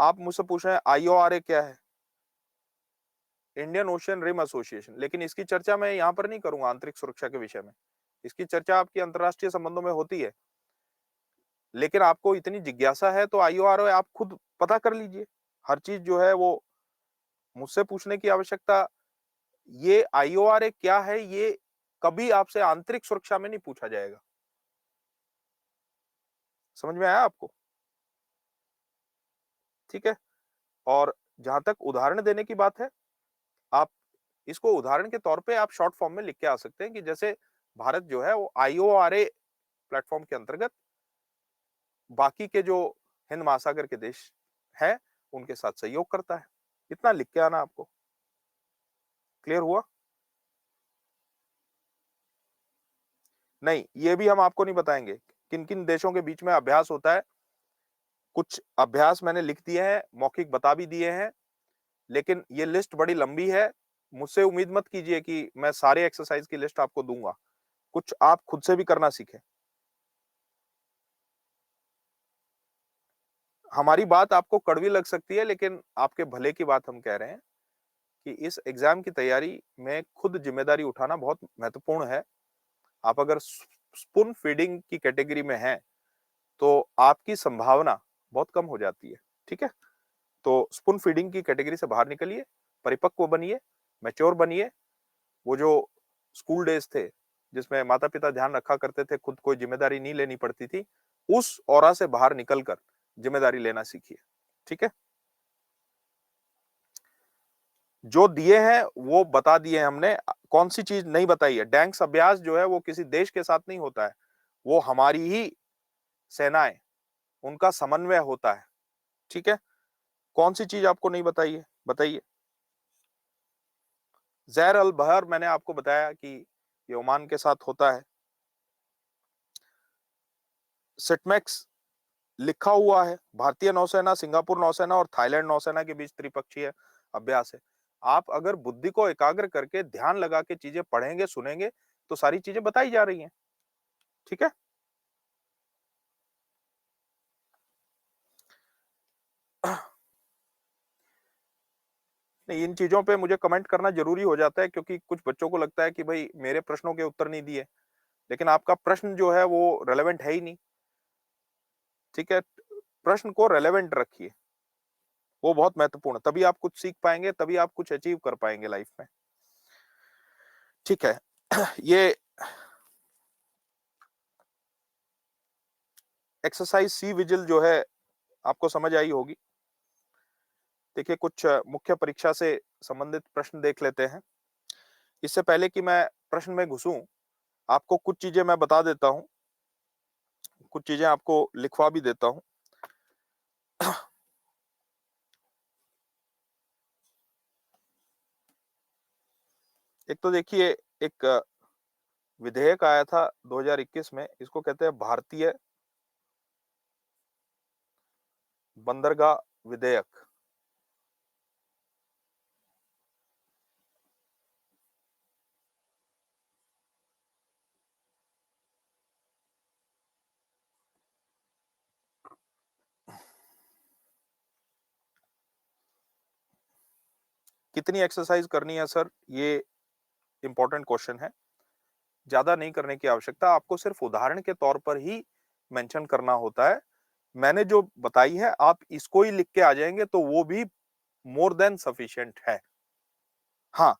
आप मुझसे पूछ रहे हैं आईओआरए क्या है? इंडियन ओशियन रिम एसोसिएशन, लेकिन इसकी चर्चा मैं यहाँ पर नहीं करूँगा आंतरिक सुरक्षा के विषय में। इसकी चर्चा आपकी अंतर्राष्ट्रीय संबंधों में होती है। लेकिन आपको इतनी जिज्ञासा है तो आईओआरए आप खुद पता कर लीजिए। हर चीज़ जो है वो मुझसे पूछने की आवश्यकता, ये आईओआरए क्या है, ये कभी आपसे आंतरिक सुरक्षा में नहीं पूछा जाएगा। समझ में आया आपको? ठीक है? और जहाँ तक उदाहरण देने की बात है, आप इसको उदाहरण के तौर पे आप शॉर्ट फॉर्म में लिख के आ सकते हैं कि जैसे भारत जो है वो आईओआरए प्लेटफ़ॉर्म के अंतर्गत बाकी के जो हिंद महासागर के देश हैं, उनके साथ सहयोग करता है। इतना लिख के आना आपको। क्लियर हुआ? नहीं, ये भी हम आपको नहीं बताएँगे, किन-किन देशों के बीच में अभ्यास होता है। कुछ अभ्यास मैंने लिख दिए हैं, मौखिक बता भी दिए हैं, लेकिन ये लिस्ट बड़ी लंबी है। मुझसे उम्मीद मत कीजिए कि मैं सारे एक्सरसाइज़ की लिस्ट आपको दूँगा। कुछ आप खुद से भी करना सीखें। हमारी बात आपको कड़वी लग सकती है, लेकिन आपके भले की बात हम कह रहे हैं कि इस एग्ज़ाम की तैयारी में खुद ज़िम्मेदारी उठाना बहुत महत्वपूर्ण है। आप अगर स्पून फीडिंग की कैटेगरी में हैं, तो आपकी संभावना बहुत कम हो जाती है। ठीक है? तो स्पून फीडिंग की कैटेगरी से बाहर निकलिए, परिपक्व बनिए, मैच्योर बनिए। वो जो स्कूल डेज़ थे, जिसमें माता-पिता ध्यान रखा करते थे, खुद कोई ज़िम्मेदारी नहीं लेनी पड़ती थी, उस ऑरा से बाहर निकल कर ज़िम्मेदारी लेना सीखिए। ठीक है? जो दिए हैं, वो बता दिए हैं हमने। कौन-सी चीज़ नहीं बताई है? डैंक्स अभ्यास जो है, वो किसी देश के साथ नहीं होता है। वो हमारी ही सेनाएँ, उनका समन्वय होता है। ठीक है? कौन-सी चीज़ आपको नहीं बताई है? बताइए। ज़ैर अल बहर मैंने आपको बताया कि ये ओमान के साथ होता है। सिटमैक्स लिखा हुआ है, भारतीय नौसेना, सिंगापुर नौसेना और थाईलैंड नौसेना के बीच त्रिपक्षीय अभ्यास है। आप अगर बुद्धि को एकाग्र करके ध्यान लगा के चीज़ें पढ़ेंगे, सुनेंगे, तो सारी चीज़ें बताई जा रही हैं। ठीक है? नहीं, इन चीज़ों पे मुझे कमेंट करना ज़रूरी हो जाता है क्योंकि कुछ बच्चों को लगता है कि भई मेरे प्रश्नों के उत्तर नहीं दिए। लेकिन आपका प्रश्न जो है वो रिलेवेंट है ही नहीं। ठीक है? प्रश्न को रिलेवेंट रखिए, वो बहुत महत्वपूर्ण है। तभी आप कुछ सीख पाएँगे, तभी आप कुछ अचीव कर पाएँगे लाइफ़ में। ठीक है? ये एक्सरसाइज़ सी विजिल जो है आपको समझ आई होगी। देखिए कुछ मुख्य परीक्षा से संबंधित प्रश्न देख लेते हैं। इससे पहले कि मैं प्रश्न में घुसूँ, आपको कुछ चीज़ें मैं बता देता हूँ, कुछ चीज़ें आपको लिखवा भी देता हूँ। एक तो देखिए एक विधेयक आया था 2021 में, इसको कहते हैं भारतीय बंदरगाह विधेयक। कितनी एक्सरसाइज़ करनी है सर? ये इम्पोर्टेंट क्वेश्चन है। ज़्यादा नहीं करने की आवश्यकता, आपको सिर्फ उदाहरण के तौर पर ही मेंशन करना होता है। मैंने जो बताई है, आप इसको ही लिख के आ जाएँगे तो वो भी मोर देन सफिशिएंट है। हाँ,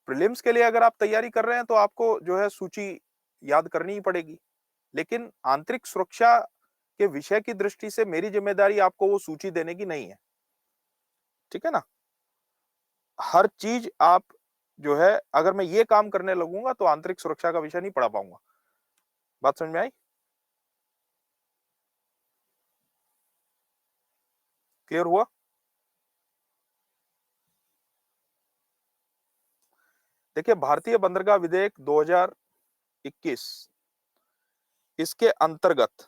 प्रीलिम्स के लिए अगर आप तैयारी कर रहे हैं तो आपको जो है सूची याद करनी ही पड़ेगी। लेकिन आंतरिक सुरक्षा के विषय की दृष्टि से मेरी ज़िम्मेदारी आपको वो सूची देने की नहीं है। ठीक है ना? हर चीज़ आप जो है अगर मैं ये काम करने लगूँगा तो आंतरिक सुरक्षा का विषय नहीं पढ़ा पाऊँगा। बात समझ में आई? क्लियर हुआ? देखिए भारतीय बंदरगाह विधेयक 2021 इसके अंतर्गत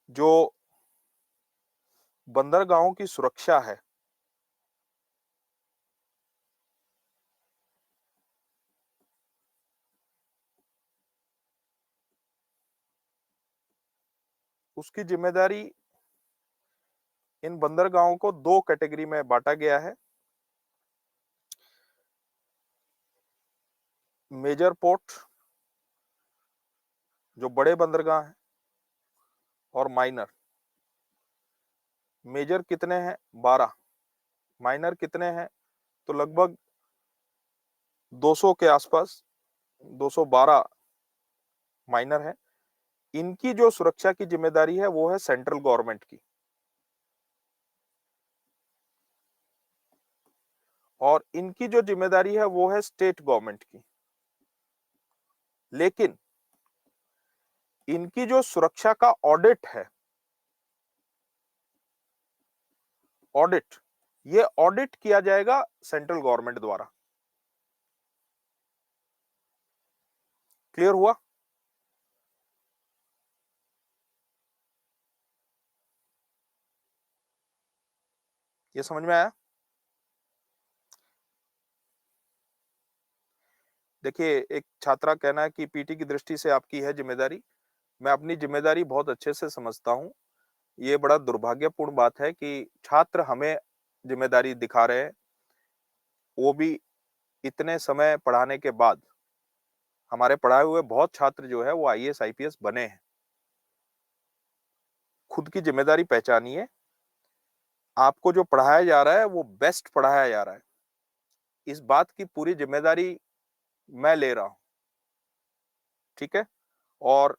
जो बंदरगाहों की सुरक्षा है, उसकी ज़िम्मेदारी इन बंदरगाहों को दो कैटेगरी में बांटा गया है। मेजर पोर्ट, जो बड़े बंदरगाह हैं, और माइनर। मेजर कितने हैं? 12। माइनर कितने हैं? तो लगभग 200 के आसपास, 212 माइनर है। इनकी जो सुरक्षा की जिम्मेदारी है वो है सेंट्रल गवर्नमेंट की, और इनकी जो जिम्मेदारी है वो है स्टेट गवर्नमेंट की। लेकिन इनकी जो सुरक्षा का ऑडिट है, ऑडिट, ये ऑडिट किया जाएगा सेंट्रल गवर्नमेंट द्वारा। क्लियर हुआ? ये समझ में आया? देखिए, एक छात्रा कहना है कि पीटी की दृष्टि से आपकी है जिम्मेदारी। मैं अपनी जिम्मेदारी बहुत अच्छे से समझता हूँ। ये बड़ा दुर्भाग्यपूर्ण बात है कि छात्र हमें जिम्मेदारी दिखा रहे हैं, वो भी इतने समय पढ़ाने के बाद। हमारे पढ़ाए हुए बहुत छात्र जो है वो आईएएस आईपीएस बने हैं। खुद की जिम्मेदारी पहचानिए। आपको जो पढ़ाया जा रहा है वो बेस्ट पढ़ाया जा रहा है। इस बात की पूरी जिम्मेदारी मैं ले रहा हूं। ठीक है? और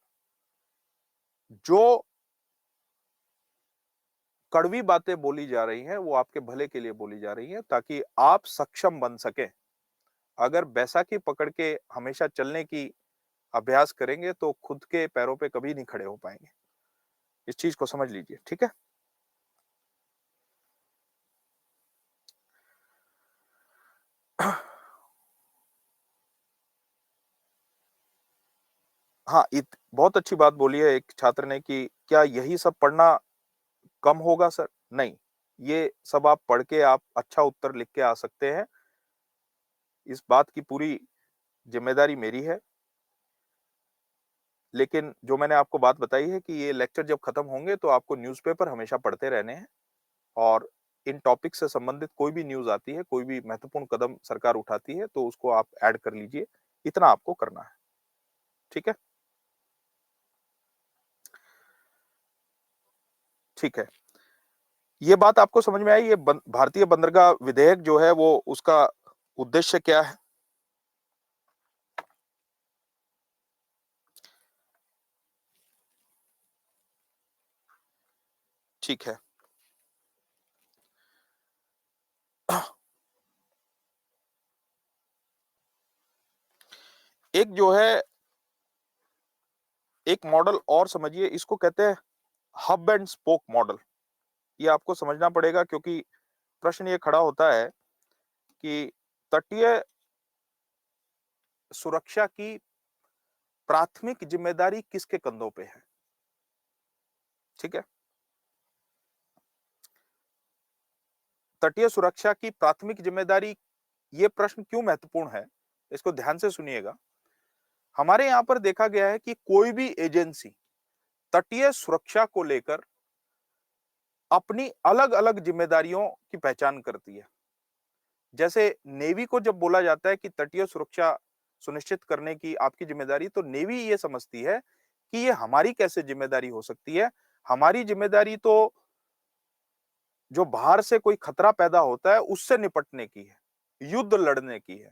जो कड़वी बातें बोली जा रही हैं वो आपके भले के लिए बोली जा रही हैं, ताकि आप सक्षम बन सकें। अगर बैसाखी पकड़ के हमेशा चलने की अभ्यास करेंगे तो खुद के पैरों पे कभी नहीं खड़े हो पाएंगे। इस चीज को समझ लीजिए। ठीक है? हाँ, बहुत अच्छी बात बोली है एक छात्र ने कि क्या यही सब पढ़ना कम होगा सर? नहीं, ये सब आप पढ़ के आप अच्छा उत्तर लिख के आ सकते हैं। इस बात की पूरी जिम्मेदारी मेरी है। लेकिन जो मैंने आपको बात बताई है कि ये लेक्चर जब खत्म होंगे तो आपको न्यूज़पेपर हमेशा पढ़ते रहने हैं, और इन टॉपिक से संबंधित कोई भी न्यूज़ आती है, कोई भी महत्वपूर्ण कदम सरकार उठाती है तो उसको आप ऐड कर लीजिए। इतना आपको करना है। ठीक है? ठीक है। ये बात आपको समझ में आई? ये भारतीय बंदरगाह विधेयक जो है वो उसका उद्देश्य क्या है? ठीक है। एक जो है, एक मॉडल और समझिए, इसको कहते हैं हब एंड स्पोक मॉडल। ये आपको समझना पड़ेगा, क्योंकि प्रश्न ये खड़ा होता है कि तटीय सुरक्षा की प्राथमिक जिम्मेदारी किसके कंधों पे है? ठीक है? तटीय सुरक्षा की प्राथमिक जिम्मेदारी, ये प्रश्न क्यों महत्वपूर्ण है? इसको ध्यान से सुनिएगा। हमारे यहां पर देखा गया है कि कोई भी एजेंसी तटीय सुरक्षा को लेकर अपनी अलग-अलग जिम्मेदारियों की पहचान करती है। जैसे नेवी को जब बोला जाता है कि तटीय सुरक्षा सुनिश्चित करने की आपकी जिम्मेदारी, तो नेवी ये समझती है कि ये हमारी कैसे जिम्मेदारी हो सकती है? हमारी जिम्मेदारी तो जो बाहर से कोई खतरा पैदा होता है उससे निपटने की है, युद्ध लड़ने की है।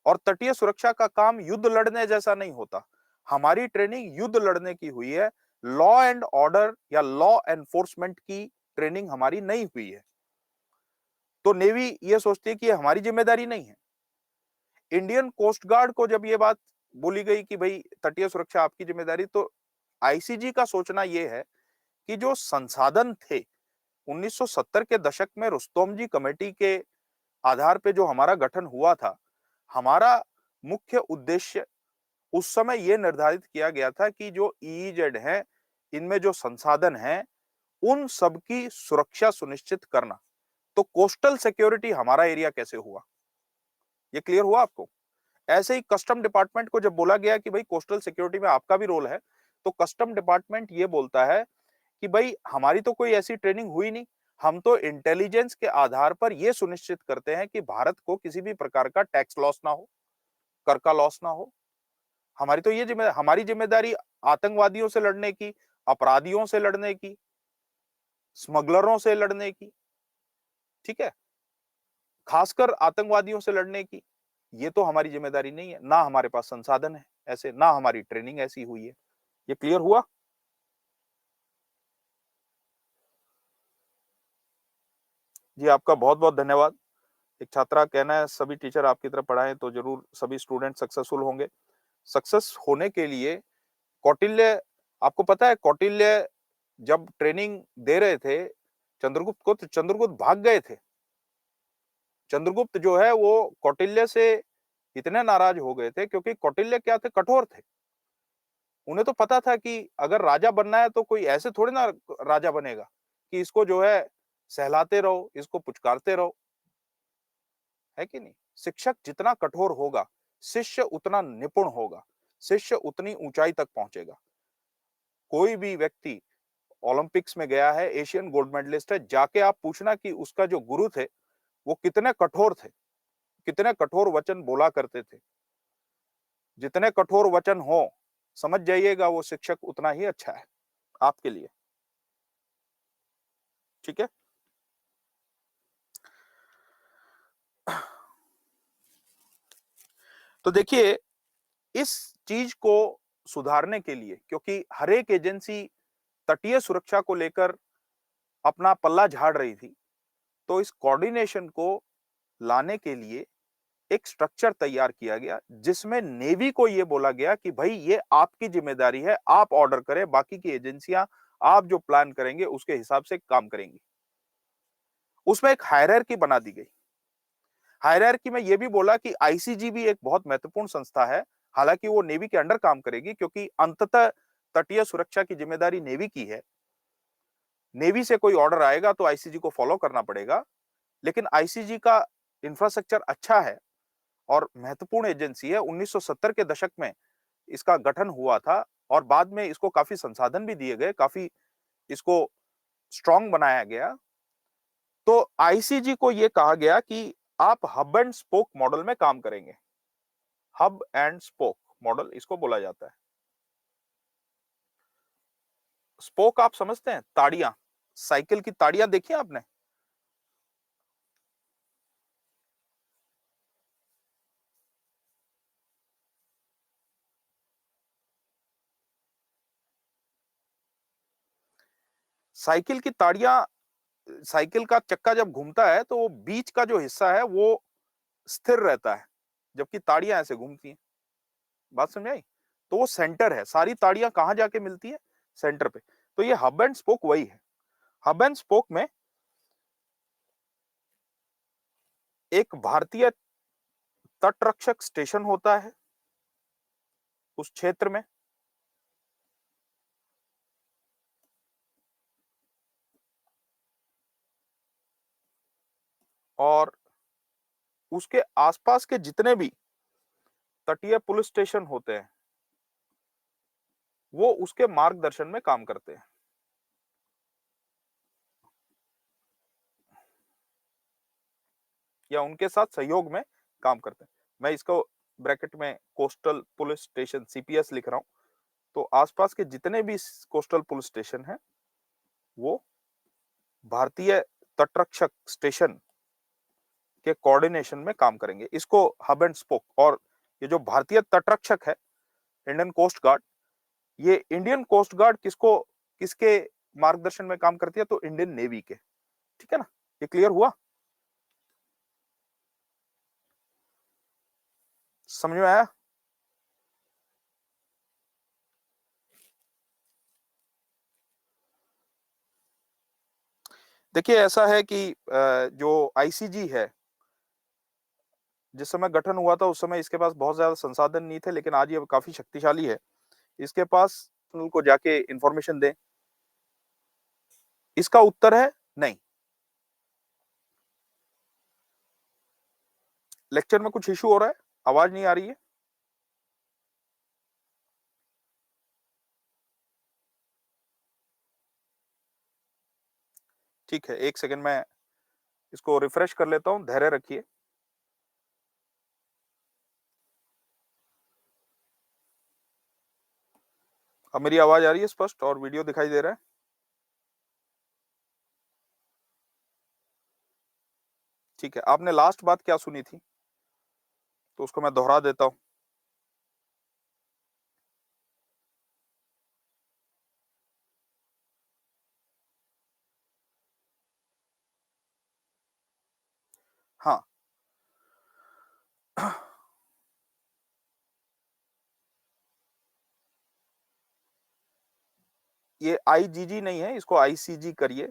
और तटीय सुरक्षा का काम युद्ध लड़ने जैसा नहीं होता। हमारी ट्रेनिंग युद्ध लड़ने की हुई है। लॉ एंड ऑर्डर या लॉ एनफोर्समेंट की ट्रेनिंग हमारी नहीं हुई है। तो नेवी ये सोचती है कि ये हमारी जिम्मेदारी नहीं है। इंडियन कोस्ट गार्ड को जब ये बात बोली गई कि भाई तटीय सुरक्षा आपकी जिम्मेदारी, तो आईसीजी का सोचना ये है कि जो संसाधन थे 1970 के दशक में रुस्तोम कमेटी के आधार पे जो हमारा गठन हुआ था, हमारा मुख्य उद्देश्य उस समय यह निर्धारित किया गया था कि जो ईईजेड है, इनमें जो संसाधन है, उन सब की सुरक्षा सुनिश्चित करना। तो कोस्टल सिक्योरिटी हमारा एरिया कैसे हुआ? ये क्लियर हुआ आपको? ऐसे ही कस्टम डिपार्टमेंट को जब बोला गया कि भाई कोस्टल सिक्योरिटी में आपका भी रोल है, तो कस्टम डिपार्टमेंट ये बोलता है कि भाई हमारी तो कोई ऐसी ट्रेनिंग हुई नहीं, हम तो इंटेलिजेंस के आधार पर यह सुनिश्चित करते हैं कि भारत को किसी भी प्रकार का टैक्स लॉस ना हो, कर का लॉस ना हो। हमारी जिम्मेदारी आतंकवादियों से लड़ने की, अपराधियों से लड़ने की, स्मगलरों से लड़ने की, ठीक है, खासकर आतंकवादियों से लड़ने की, ये तो हमारी जिम्मेदारी नहीं है। ना हमारे पास संसाधन है ऐसे, ना हमारी ट्रेनिंग ऐसी हुई है। ये क्लियर हुआ? जी, आपका बहुत बहुत धन्यवाद। एक छात्रा कहना है सभी टीचर आपकी तरह पढ़ाएं तो जरूर सभी स्टूडेंट सक्सेसफुल होंगे। सक्सेस होने के लिए कौटिल्य, आपको पता है कौटिल्य जब ट्रेनिंग दे रहे थे चंद्रगुप्त को, तो चंद्रगुप्त भाग गए थे। चंद्रगुप्त जो है वो कौटिल्य से इतने नाराज हो गए थे क्योंकि कौटिल्य क्या थे, कठोर थे। उन्हें तो पता था कि अगर राजा बनना है तो कोई ऐसे थोड़ी ना राजा बनेगा कि इसको जो है सहलाते रहो, इसको पुचकारते रहो, है कि नहीं? शिक्षक जितना कठोर होगा, शिष्य उतना निपुण होगा, शिष्य उतनी ऊंचाई तक पहुंचेगा। कोई भी व्यक्ति ओलंपिक्स में गया है, एशियन गोल्ड मेडलिस्ट है, जाके आप पूछना कि उसका जो गुरु थे वो कितने कठोर थे, कितने कठोर वचन बोला करते थे। जितने कठोर वचन हो, समझ जाइएगा वो शिक्षक उतना ही अच्छा है आपके लिए। ठीक है? तो देखिए, इस चीज को सुधारने के लिए, क्योंकि हर एक एजेंसी तटीय सुरक्षा को लेकर अपना पल्ला झाड़ रही थी, तो इस कोऑर्डिनेशन को लाने के लिए एक स्ट्रक्चर तैयार किया गया जिसमें नेवी को यह बोला गया कि भाई ये आपकी जिम्मेदारी है, आप ऑर्डर करें, बाकी की एजेंसियां आप जो प्लान करेंगे उसके हिसाब से काम करेंगी। उसमें एक हायरार्की बना दी गई। हायरार्की में यह भी बोला कि आईसीजी भी एक बहुत महत्वपूर्ण संस्था है, हालांकि वो नेवी के अंडर काम करेगी क्योंकि अंततः तटीय सुरक्षा की जिम्मेदारी नेवी की है। नेवी से कोई ऑर्डर आएगा तो आईसीजी को फॉलो करना पड़ेगा, लेकिन आईसीजी का इंफ्रास्ट्रक्चर अच्छा है और महत्वपूर्ण एजेंसी है। 1970 के दशक में इसका गठन हुआ था और बाद में इसको काफी संसाधन भी दिए गए, काफी इसको स्ट्रांग बनाया गया। तो आईसीजी को यह कहा गया कि आप हब एंड स्पोक मॉडल में काम करेंगे। हब एंड स्पोक मॉडल इसको बोला जाता है। स्पोक आप समझते हैं, ताड़ियां, साइकिल की ताड़ियां देखी आपने? साइकिल की ताड़ियां, साइकिल का चक्का जब घूमता है तो वो बीच का जो हिस्सा है वो स्थिर रहता है, जबकि ताड़ियां ऐसे घूमती हैं। बात समझ आई? तो वो सेंटर है, सारी ताड़ियां कहां जाके मिलती है? सेंटर पे। तो ये हब एंड स्पोक वही है। हब एंड स्पोक में एक भारतीय तटरक्षक स्टेशन होता है उस क्षेत्र में, और उसके आसपास के जितने भी तटीय पुलिस स्टेशन होते हैं वो उसके मार्गदर्शन में काम करते हैं या उनके साथ सहयोग में काम करते हैं। मैं इसको ब्रैकेट में कोस्टल पुलिस स्टेशन सीपीएस लिख रहा हूं। तो आसपास के जितने भी कोस्टल पुलिस स्टेशन हैं वो भारतीय तटरक्षक स्टेशन के कोऑर्डिनेशन में काम करेंगे। इसको हब एंड स्पोक। और ये जो भारतीय तटरक्षक है, इंडियन कोस्ट गार्ड, ये इंडियन कोस्ट गार्ड किसको, किसके मार्गदर्शन में काम करती है? तो इंडियन नेवी के। ठीक है ना? ये क्लियर हुआ? समझ में आया? देखिए, ऐसा है कि जो आईसीजी है, जिस समय गठन हुआ था उस समय इसके पास बहुत ज्यादा संसाधन नहीं थे, लेकिन आज ये काफी शक्तिशाली है। इसके पास उनको जाके इंफॉर्मेशन दें। इसका उत्तर है नहीं। लेक्चर में कुछ इशू हो रहा है, आवाज नहीं आ रही है? ठीक है, 1 सेकंड मैं इसको रिफ्रेश कर लेता हूँ, धैर्य रखिए। अब मेरी आवाज़ आ रही है स्पष्ट और वीडियो दिखाई दे रहा है? ठीक है, आपने लास्ट बात क्या सुनी थी? तो उसको मैं दोहरा देता हूँ। हाँ, ये आईजीजी नहीं है, इसको आईसीजी करिए।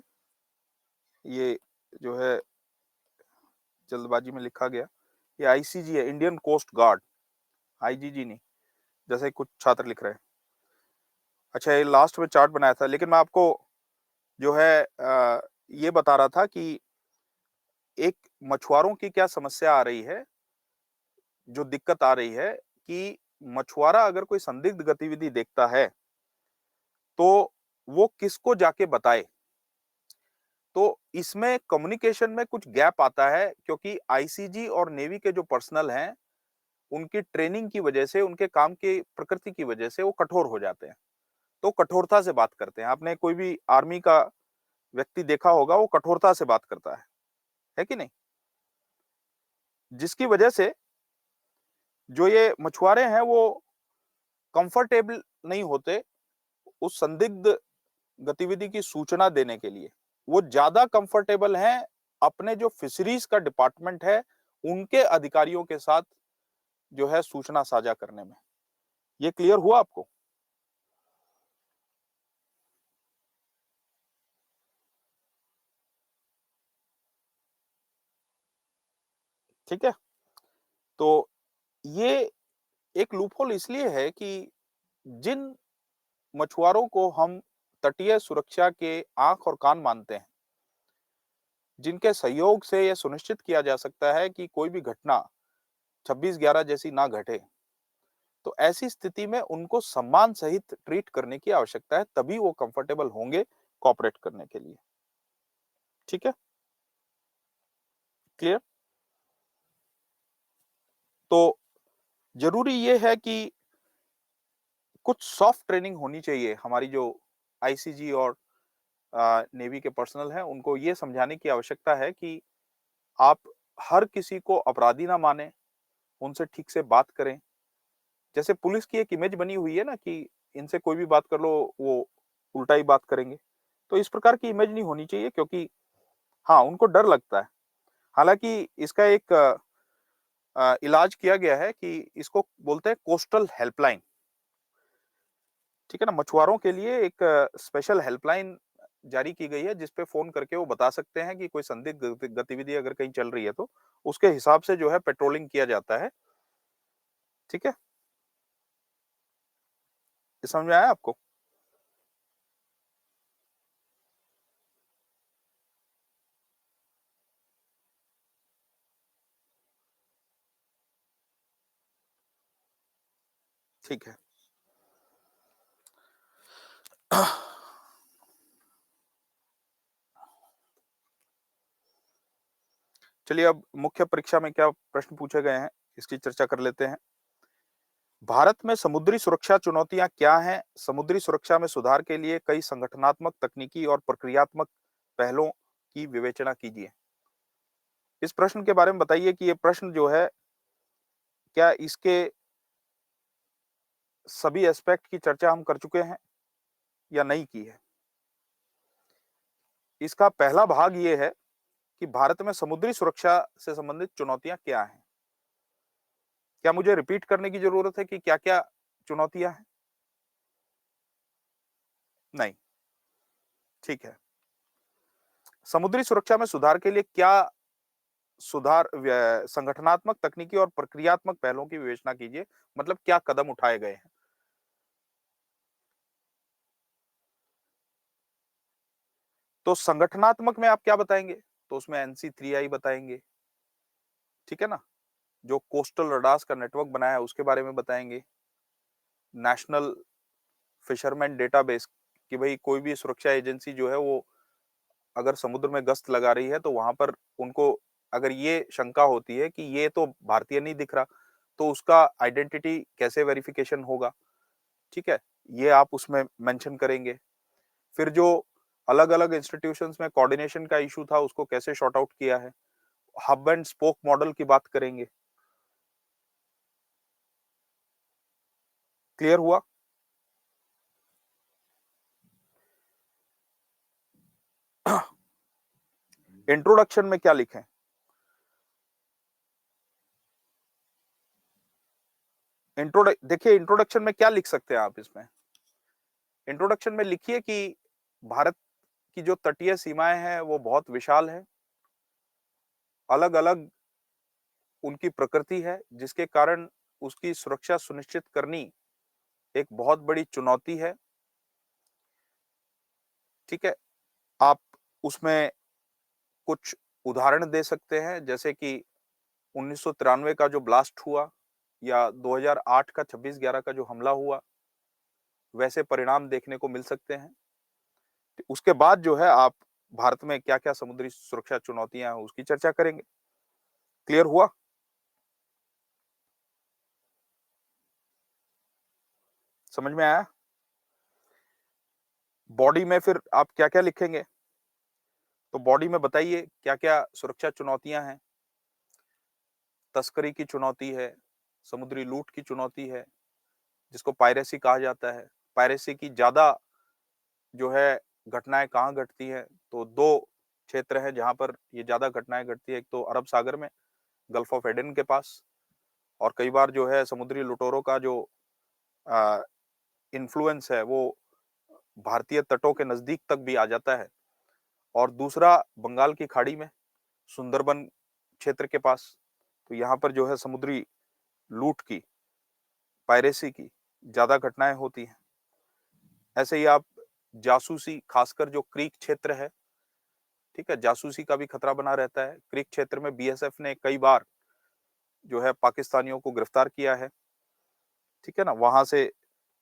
ये जो है जल्दबाजी में लिखा गया। ये आईसीजी है, इंडियन कोस्ट गार्ड, आईजीजी नहीं, जैसे कुछ छात्र लिख रहे हैं। अच्छा, ये लास्ट में चार्ट बनाया था, लेकिन मैं आपको जो है ये बता रहा था कि एक मछुआरों की क्या समस्या आ रही है, जो दिक्कत आ रही है कि मछुआरा अगर कोई संदिग्ध गतिविधि देखता है, तो वो किसको जाके बताए? तो इसमें कम्युनिकेशन में कुछ गैप आता है क्योंकि आईसीजी और नेवी के जो पर्सनल हैं, उनकी ट्रेनिंग की वजह से, उनके काम की प्रकृति की वजह से वो कठोर हो जाते हैं। तो कठोरता से बात करते हैं। आपने कोई भी आर्मी का व्यक्ति देखा होगा, वो कठोरता से बात करता है कि नहीं? जिसकी वजह से जो ये मछुआरे हैं, वो कंफर्टेबल नहीं होते उस संदिग्ध गतिविधि की सूचना देने के लिए। वो ज्यादा कंफर्टेबल हैं अपने जो फिशरीज का डिपार्टमेंट है, उनके अधिकारियों के साथ जो है सूचना साझा करने में। ये क्लियर हुआ आपको? ठीक है? तो ये एक लूपहोल इसलिए है कि जिन मछुआरों को हम तटीय सुरक्षा के आंख और कान मानते हैं, जिनके सहयोग से यह सुनिश्चित किया जा सकता है कि कोई भी घटना 26/11 जैसी ना घटे, तो ऐसी स्थिति में उनको सम्मान सहित ट्रीट करने की आवश्यकता है, तभी वो कंफर्टेबल होंगे कोऑपरेट करने के लिए। ठीक है? क्लियर? तो जरूरी ये है कि कुछ सॉफ्ट ट्रेनिंग होनी चाहिए। हमारी जो आईसीजी और नेवी के पर्सनल हैं, उनको ये समझाने की आवश्यकता है कि आप हर किसी को अपराधी ना माने, उनसे ठीक से बात करें। जैसे पुलिस की एक इमेज बनी हुई है ना कि इनसे कोई भी बात कर लो, वो उल्टा ही बात करेंगे। तो इस प्रकार की इमेज नहीं होनी चाहिए, क्योंकि हाँ, उनको डर लगता है। हालाँकि इसका एक इलाज किया गया है कि इसको बोलते हैं कोस्टल हेल्पलाइन। ठीक है ना? मछुआरों के लिए एक स्पेशल हेल्पलाइन जारी की गई है, जिस पे फ़ोन करके वो बता सकते हैं कि कोई संदिग्ध गतिविधि अगर कहीं चल रही है, तो उसके हिसाब से जो है पेट्रोलिंग किया जाता है। ठीक है? ये समझ में आया आपको? ठीक है। चलिए, अब मुख्य परीक्षा में क्या प्रश्न पूछे गए हैं, इसकी चर्चा कर लेते हैं। भारत में समुद्री सुरक्षा चुनौतियाँ क्या हैं? समुद्री सुरक्षा में सुधार के लिए कई संगठनात्मक, तकनीकी और प्रक्रियात्मक पहलों की विवेचना कीजिए। इस प्रश्न के बारे में बताइए कि ये प्रश्न जो है, क्या इसके सभी एस्पेक्ट की चर्चा हम कर चुके हैं या नहीं की है? इसका पहला भाग ये है कि भारत में समुद्री सुरक्षा से संबंधित चुनौतियाँ क्या हैं? क्या मुझे रिपीट करने की ज़रूरत है कि क्या-क्या चुनौतियाँ हैं? नहीं, ठीक है। समुद्री सुरक्षा में सुधार के लिए क्या संगठनात्मक, तकनीकी और प्रक्रियात्मक पहलों की विवेचना कीजिए, मतलब क्या कदम उठाए गए हैं? तो संगठनात्मक में आप क्या बताएँगे? तो उसमें एनसी 3 आई बताएँगे, ठीक है ना? जो कोस्टल रडार्स का नेटवर्क बनाया है, उसके बारे में बताएँगे। नेशनल फिशरमैन डेटाबेस कि भई कोई भी सुरक्षा एजेंसी जो है, वो अगर समुद्र में गश्त लगा रही है तो वहां पर उनको अगर ये शंका होती है कि ये तो भारतीय नहीं दिख रहा, तो उसका आइडेंटिटी कैसे वेरिफिकेशन होगा, ठीक है? ये आप उसमें मेंशन करेंगे। फिर जो अलग-अलग इंस्टीट्यूशंस में कोऑर्डिनेशन का इश्यू था, उसको कैसे सॉर्ट आउट किया है। हब एंड स्पोक मॉडल की बात करेंगे। क्लियर हुआ? इंट्रोडक्शन में क्या लिखें? देखिए इंट्रोडक्शन में क्या लिख सकते हैं आप इसमें? इंट्रोडक्शन में लिखिए कि भारत की जो तटीय सीमाएँ हैं, वो बहुत विशाल हैं। अलग-अलग उनकी प्रकृति है, जिसके कारण उसकी सुरक्षा सुनिश्चित करनी एक बहुत बड़ी चुनौती है, ठीक है? आप उसमें कुछ उदाहरण दे सकते हैं, जैसे कि 1993 का जो ब्लास्ट हुआ या 2008 का 26/11 का जो हमला हुआ, वैसे परिणाम देखने को मिल सकते हैं। उसके बाद जो है आप भारत में क्या-क्या समुद्री सुरक्षा चुनौतियाँ हैं, उसकी चर्चा करेंगे। क्लियर हुआ? समझ में आया? बॉडी में फिर आप क्या-क्या लिखेंगे? तो बॉडी में बताइए क्या-क्या सुरक्षा चुनौतियाँ हैं? तस्करी की चुनौती है, समुद्री लूट की चुनौती है, जिसको पायरेसी कहा जाता है। पायरेसी की ज़्यादा जो है घटनाएँ कहाँ घटती हैं? तो 2 क्षेत्र हैं जहाँ पर ये ज़्यादा घटनाएँ घटती हैं। एक तो अरब सागर में, गल्फ ऑफ एडन के पास, और कई बार जो है समुद्री लुटेरों का जो अ, इन्फ्लुएंस है वो भारतीय तटों के नज़दीक तक भी आ जाता है। और दूसरा बंगाल की खाड़ी में, सुंदरबन क्षेत्र के पास, तो यहाँ पर जो है समुद्री लूट की, पायरेसी की ज़्यादा घटनाएँ होती हैं। ऐसे ही आप जासूसी, खासकर जो क्रीक क्षेत्र है, ठीक है? जासूसी का भी खतरा बना रहता है। क्रीक क्षेत्र में बीएसएफ ने कई बार जो है पाकिस्तानियों को गिरफ्तार किया है, ठीक है ना? वहाँ से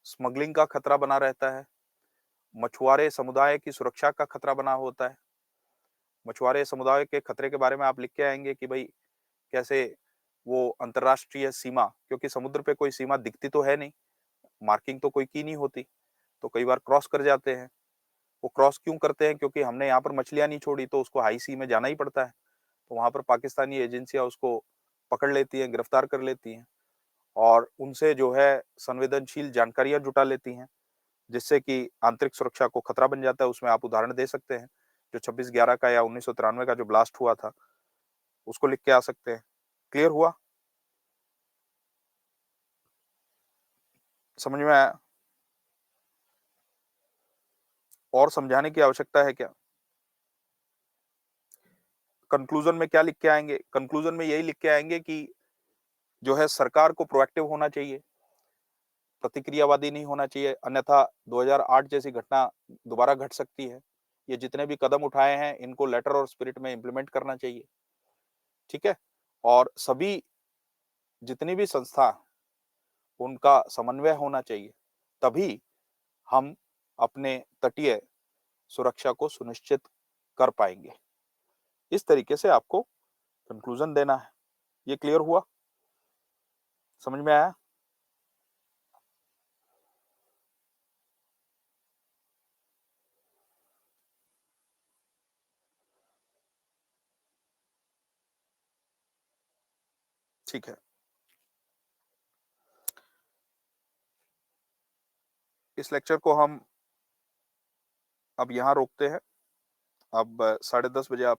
स्मगलिंग का खतरा बना रहता है। मछुआरे समुदाय की सुरक्षा का खतरा बना होता है। मछुआरे समुदाय के खतरे के बारे में आप लिख के आएँगे कि भई कैसे वो अंतर्राष्ट्रीय सीमा, क्योंकि समुद्र पे कोई सीमा दिखती तो है नहीं, मार्किंग तो कोई की नहीं होती, तो कई बार क्रॉस कर जाते हैं। वो क्रॉस क्यों करते हैं? क्योंकि हमने यहाँ पर मछलियाँ नहीं छोड़ी, तो उसको हाई सी में जाना ही पड़ता है। तो वहाँ पर पाकिस्तानी एजेंसियाँ उसको पकड़ लेती हैं, गिरफ्तार कर लेती हैं और उनसे जो है संवेदनशील जानकारियाँ जुटा लेती हैं, जिससे कि आंतरिक सुरक्षा को खतरा बन जाता है। उसमें आप उदाहरण दे सकते हैं, जो 26/11 का या 1993 का जो ब्लास्ट हुआ था, उसको लिख के आ सकते हैं। क्लियर हुआ? समझ में आया? और समझाने की आवश्यकता है क्या? कंक्लूज़न में क्या लिख के आएँगे? कंक्लूज़न में यही लिख के आएँगे कि जो है सरकार को प्रोएक्टिव होना चाहिए, प्रतिक्रियावादी नहीं होना चाहिए, अन्यथा 2008 जैसी घटना दोबारा घट सकती है। ये जितने भी कदम उठाए हैं, इनको लेटर और स्पिरिट में इम्प्लीमेंट करना चाहिए, ठीक है? और सभी जितनी भी संस्था, उनका समन्वय होना चाहिए, तभी हम अपने तटीय सुरक्षा को सुनिश्चित कर पाएँगे। इस तरीके से आपको कंक्लूज़न देना है। ये क्लियर हुआ? समझ में आया? ठीक है। इस लेक्चर को हम अब यहाँ रोकते हैं। अब 10:30 बजे आप